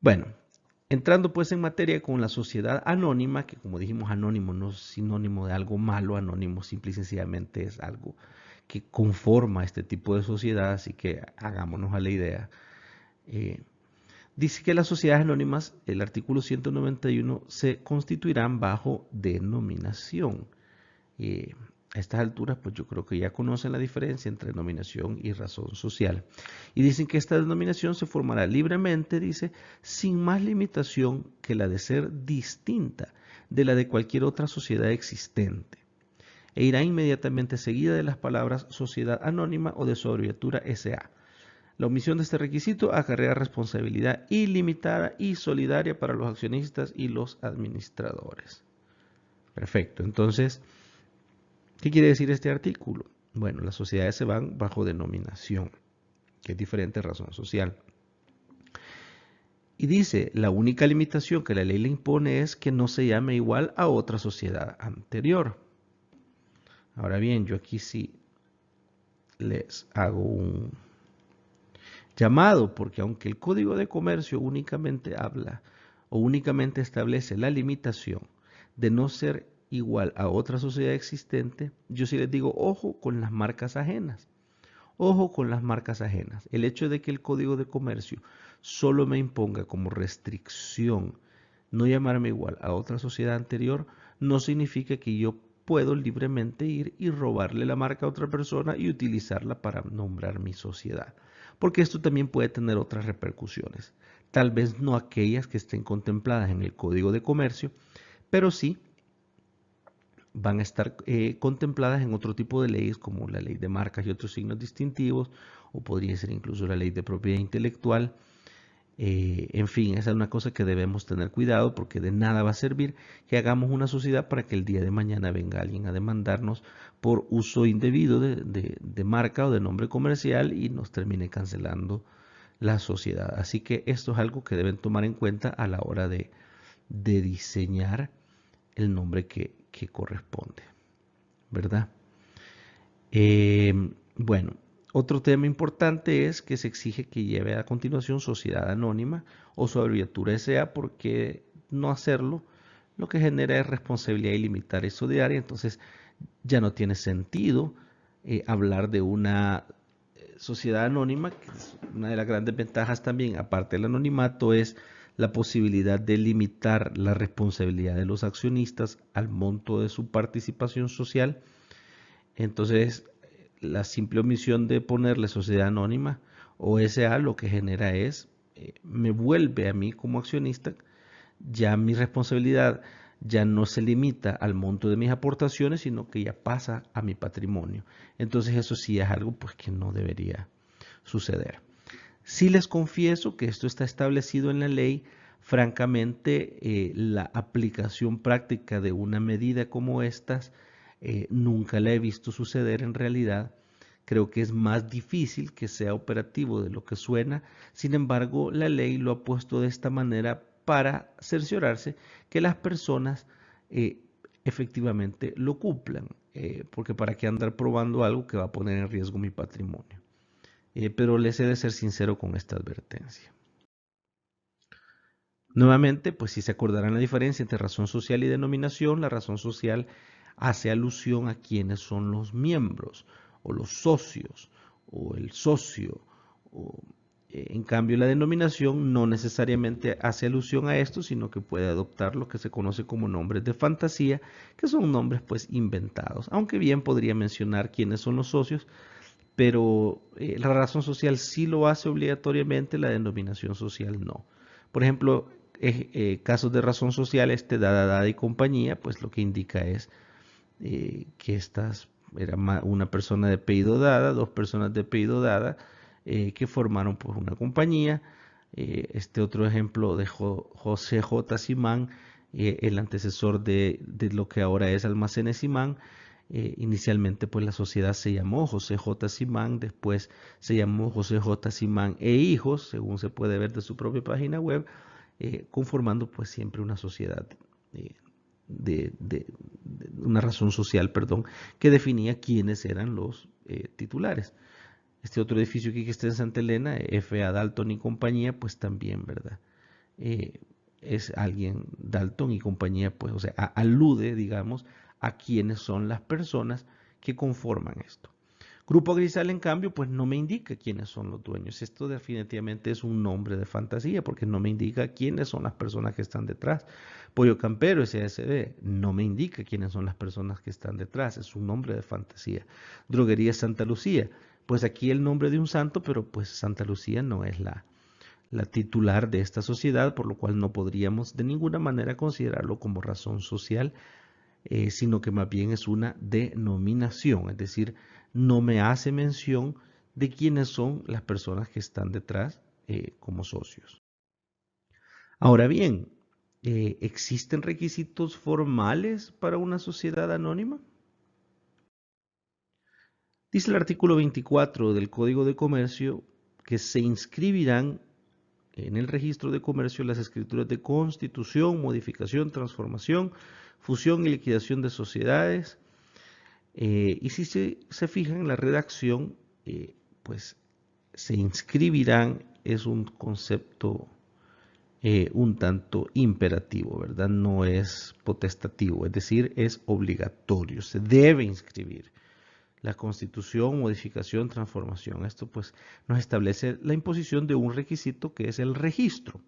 Bueno, entrando pues en materia con la sociedad anónima, que como dijimos, anónimo no es sinónimo de algo malo, anónimo simple y sencillamente es algo que conforma este tipo de sociedad, así que hagámonos a la idea. Eh, Dice que las sociedades anónimas, el artículo 191, se constituirán bajo denominación. Eh, a estas alturas, pues yo creo que ya conocen la diferencia entre denominación y razón social. Y dicen que esta denominación se formará libremente, dice, sin más limitación que la de ser distinta de la de cualquier otra sociedad existente. E irá inmediatamente seguida de las palabras sociedad anónima o de su abreviatura SA. La omisión de este requisito acarrea responsabilidad ilimitada y solidaria para los accionistas y los administradores. Perfecto, entonces, ¿qué quiere decir este artículo? Bueno, las sociedades se van bajo denominación, que es diferente a razón social. Y dice, la única limitación que la ley le impone es que no se llame igual a otra sociedad anterior. Ahora bien, yo aquí sí les hago un llamado, porque aunque el Código de Comercio únicamente habla o únicamente establece la limitación de no ser igual a otra sociedad existente, yo sí les digo, ojo con las marcas ajenas. Ojo con las marcas ajenas. El hecho de que el Código de Comercio solo me imponga como restricción no llamarme igual a otra sociedad anterior, no significa que yo puedo libremente ir y robarle la marca a otra persona y utilizarla para nombrar mi sociedad. Porque esto también puede tener otras repercusiones. Tal vez no aquellas que estén contempladas en el Código de Comercio, pero sí van a estar contempladas en otro tipo de leyes como la ley de marcas y otros signos distintivos, o podría ser incluso la ley de propiedad intelectual. En fin, esa es una cosa que debemos tener cuidado porque de nada va a servir que hagamos una sociedad para que el día de mañana venga alguien a demandarnos por uso indebido de marca o de nombre comercial y nos termine cancelando la sociedad. Así que esto es algo que deben tomar en cuenta a la hora de diseñar el nombre que corresponde, ¿verdad? Bueno, otro tema importante es que se exige que lleve a continuación sociedad anónima o su abreviatura SA, porque no hacerlo lo que genera es responsabilidad ilimitada y solidaria, entonces ya no tiene sentido hablar de una sociedad anónima, que es una de las grandes ventajas también, aparte del anonimato, es la posibilidad de limitar la responsabilidad de los accionistas al monto de su participación social. Entonces, la simple omisión de ponerle sociedad anónima o SA lo que genera es, me vuelve a mí como accionista, ya mi responsabilidad ya no se limita al monto de mis aportaciones, sino que ya pasa a mi patrimonio. Entonces eso sí es algo pues que no debería suceder. Sí les confieso que esto está establecido en la ley. Francamente, la aplicación práctica de una medida como estas nunca la he visto suceder en realidad. Creo que es más difícil que sea operativo de lo que suena. Sin embargo, la ley lo ha puesto de esta manera para cerciorarse que las personas eh, efectivamente lo cumplan. Porque para qué andar probando algo que va a poner en riesgo mi patrimonio. Pero les he de ser sincero con esta advertencia. Nuevamente, pues si se acordarán la diferencia entre razón social y denominación, la razón social hace alusión a quienes son los miembros o los socios o el socio. O, en cambio, la denominación no necesariamente hace alusión a esto, sino que puede adoptar lo que se conoce como nombres de fantasía, que son nombres pues inventados. Aunque bien podría mencionar quiénes son los socios, pero la razón social sí lo hace obligatoriamente, la denominación social no. Por ejemplo, casos de razón social, dada y compañía, pues lo que indica es que estas era una persona de apellido dada, dos personas de apellido dada, que formaron pues una compañía. Este otro ejemplo de José J. Simán, el antecesor de lo que ahora es Almacenes Simán. Inicialmente pues la sociedad se llamó José J. Simán, después se llamó José J. Simán e Hijos, según se puede ver de su propia página web, conformando pues siempre una sociedad eh, de una razón social, perdón, que definía quiénes eran los titulares. Este otro edificio aquí que está en Santa Elena, F.A. Dalton y compañía, pues también, ¿verdad? es alguien, Dalton y compañía, pues, o sea, alude, digamos, a quiénes son las personas que conforman esto. Grupo Grisal, en cambio, pues no me indica quiénes son los dueños. Esto definitivamente es un nombre de fantasía porque no me indica quiénes son las personas que están detrás. Pollo Campero, SASD, no me indica quiénes son las personas que están detrás. Es un nombre de fantasía. Droguería Santa Lucía, pues aquí el nombre de un santo, pero pues Santa Lucía no es la titular de esta sociedad, por lo cual no podríamos de ninguna manera considerarlo como razón social, sino que más bien es una denominación, es decir, no me hace mención de quiénes son las personas que están detrás como socios. Ahora bien, ¿existen requisitos formales para una sociedad anónima? Dice el artículo 24 del Código de Comercio que se inscribirán en el registro de comercio las escrituras de constitución, modificación, transformación, fusión y liquidación de sociedades. Y si se fijan en la redacción, pues se inscribirán, es un concepto un tanto imperativo, ¿verdad? No es potestativo, es decir, es obligatorio, se debe inscribir la constitución, modificación, transformación. Esto pues nos establece la imposición de un requisito que es el registro,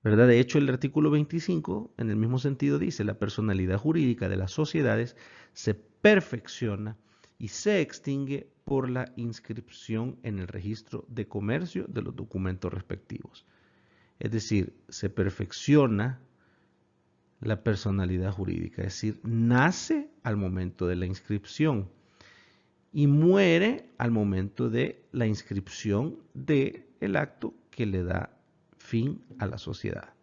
¿verdad? De hecho, el artículo 25, en el mismo sentido, dice, la personalidad jurídica de las sociedades se perfecciona y se extingue por la inscripción en el registro de comercio de los documentos respectivos. Es decir, se perfecciona la personalidad jurídica, es decir, nace al momento de la inscripción y muere al momento de la inscripción del acto que le da fin a la sociedad.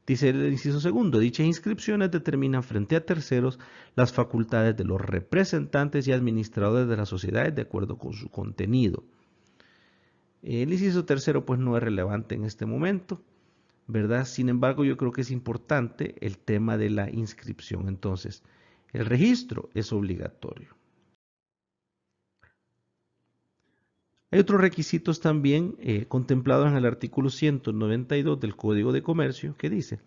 Dice el inciso segundo, dichas inscripciones determinan frente a terceros las facultades de los representantes y administradores de las sociedades de acuerdo con su contenido. El inciso tercero pues no es relevante en este momento, ¿verdad? Sin embargo, yo creo que es importante el tema de la inscripción. Entonces, el registro es obligatorio. Hay otros requisitos también contemplados en el artículo 192 del Código de Comercio que dice,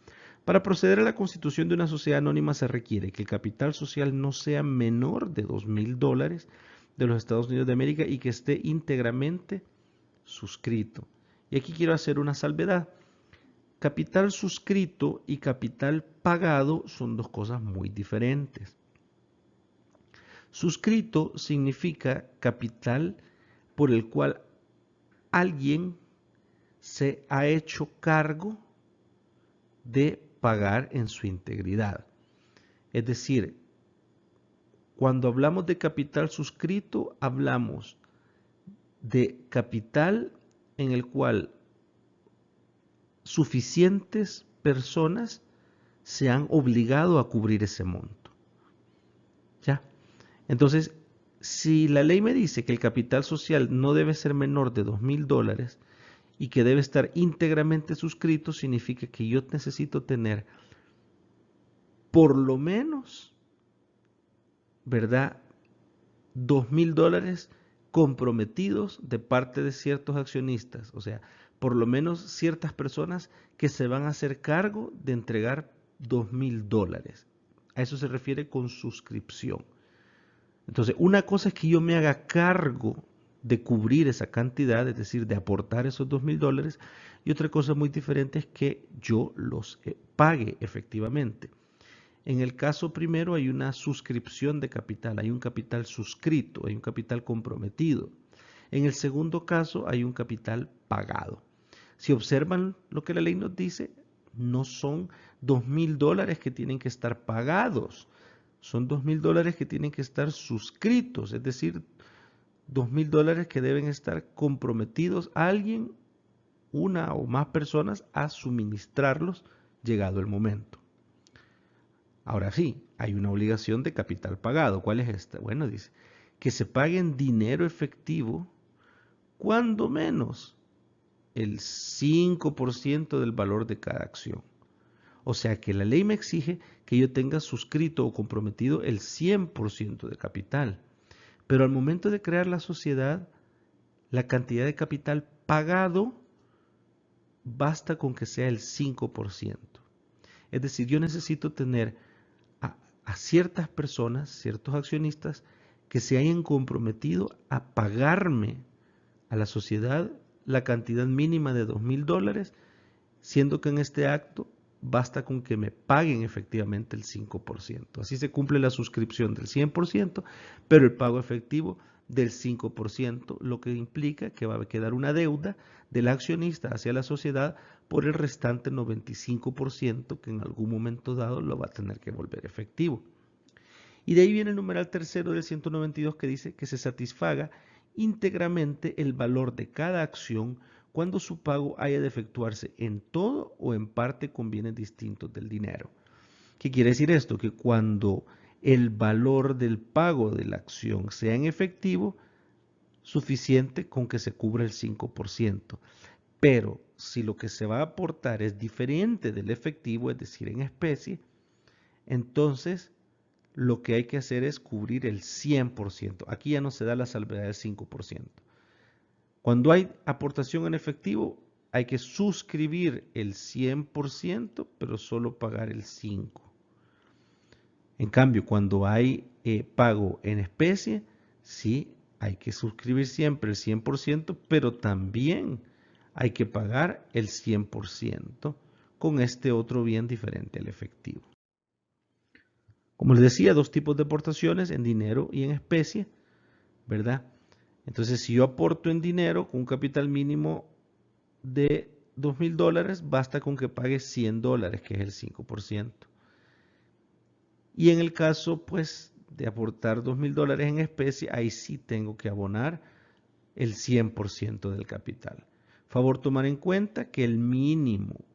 para proceder a la constitución de una sociedad anónima se requiere que el capital social no sea menor de $2,000 de los Estados Unidos de América y que esté íntegramente suscrito. Y aquí quiero hacer una salvedad. Capital suscrito y capital pagado son dos cosas muy diferentes. Suscrito significa capital por el cual alguien se ha hecho cargo de pagar en su integridad. Es decir, cuando hablamos de capital suscrito, hablamos de capital en el cual suficientes personas se han obligado a cubrir ese monto. ¿Ya? Entonces, si la ley me dice que el capital social no debe ser menor de $2,000 y que debe estar íntegramente suscrito, significa que yo necesito tener por lo menos, ¿verdad?, $2,000 comprometidos de parte de ciertos accionistas, o sea, por lo menos ciertas personas que se van a hacer cargo de entregar $2,000. A eso se refiere con suscripción. Entonces, una cosa es que yo me haga cargo de cubrir esa cantidad, es decir, de aportar esos $2,000, y otra cosa muy diferente es que yo los pague efectivamente. En el caso primero hay una suscripción de capital, hay un capital suscrito, hay un capital comprometido. En el segundo caso hay un capital pagado. Si observan lo que la ley nos dice, no son $2,000 que tienen que estar pagados, son $2,000 que tienen que estar suscritos, es decir, $2,000 que deben estar comprometidos a alguien, una o más personas, a suministrarlos llegado el momento. Ahora sí, hay una obligación de capital pagado. ¿Cuál es esta? Bueno, dice que se pague en dinero efectivo, cuando menos el 5% del valor de cada acción. O sea que la ley me exige que yo tenga suscrito o comprometido el 100% de capital. Pero al momento de crear la sociedad, la cantidad de capital pagado basta con que sea el 5%. Es decir, yo necesito tener a ciertas personas, ciertos accionistas, que se hayan comprometido a pagarme a la sociedad la cantidad mínima de $2,000, siendo que en este acto basta con que me paguen efectivamente el 5%. Así se cumple la suscripción del 100%, pero el pago efectivo del 5%, lo que implica que va a quedar una deuda del accionista hacia la sociedad por el restante 95% que en algún momento dado lo va a tener que volver efectivo. Y de ahí viene el numeral tercero del 192 que dice que se satisfaga íntegramente el valor de cada acción cuando su pago haya de efectuarse en todo o en parte con bienes distintos del dinero. ¿Qué quiere decir esto? Que cuando el valor del pago de la acción sea en efectivo, suficiente con que se cubra el 5%. Pero si lo que se va a aportar es diferente del efectivo, es decir, en especie, entonces lo que hay que hacer es cubrir el 100%. Aquí ya no se da la salvedad del 5%. Cuando hay aportación en efectivo, hay que suscribir el 100%, pero solo pagar el 5%. En cambio, cuando hay pago en especie, sí, hay que suscribir siempre el 100%, pero también hay que pagar el 100% con este otro bien diferente al efectivo. Como les decía, dos tipos de aportaciones, en dinero y en especie, ¿verdad? Entonces, si yo aporto en dinero con un capital mínimo de $2,000, basta con que pague $100, que es el 5%. Y en el caso, pues, de aportar $2,000 en especie, ahí sí tengo que abonar el 100% del capital. Favor tomar en cuenta que el mínimo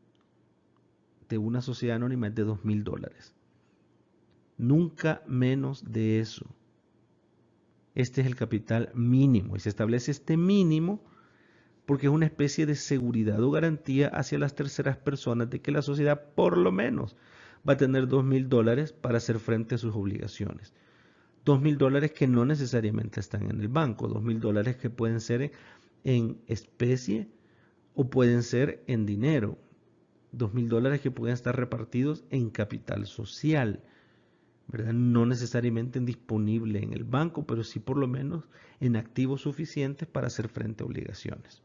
de una sociedad anónima es de $2,000. Nunca menos de eso. Este es el capital mínimo y se establece este mínimo porque es una especie de seguridad o garantía hacia las terceras personas de que la sociedad por lo menos va a tener $2,000 para hacer frente a sus obligaciones. $2,000 que no necesariamente están en el banco, $2,000 que pueden ser en especie o pueden ser en dinero, $2,000 que pueden estar repartidos en capital social, ¿verdad? No necesariamente disponible en el banco, pero sí por lo menos en activos suficientes para hacer frente a obligaciones.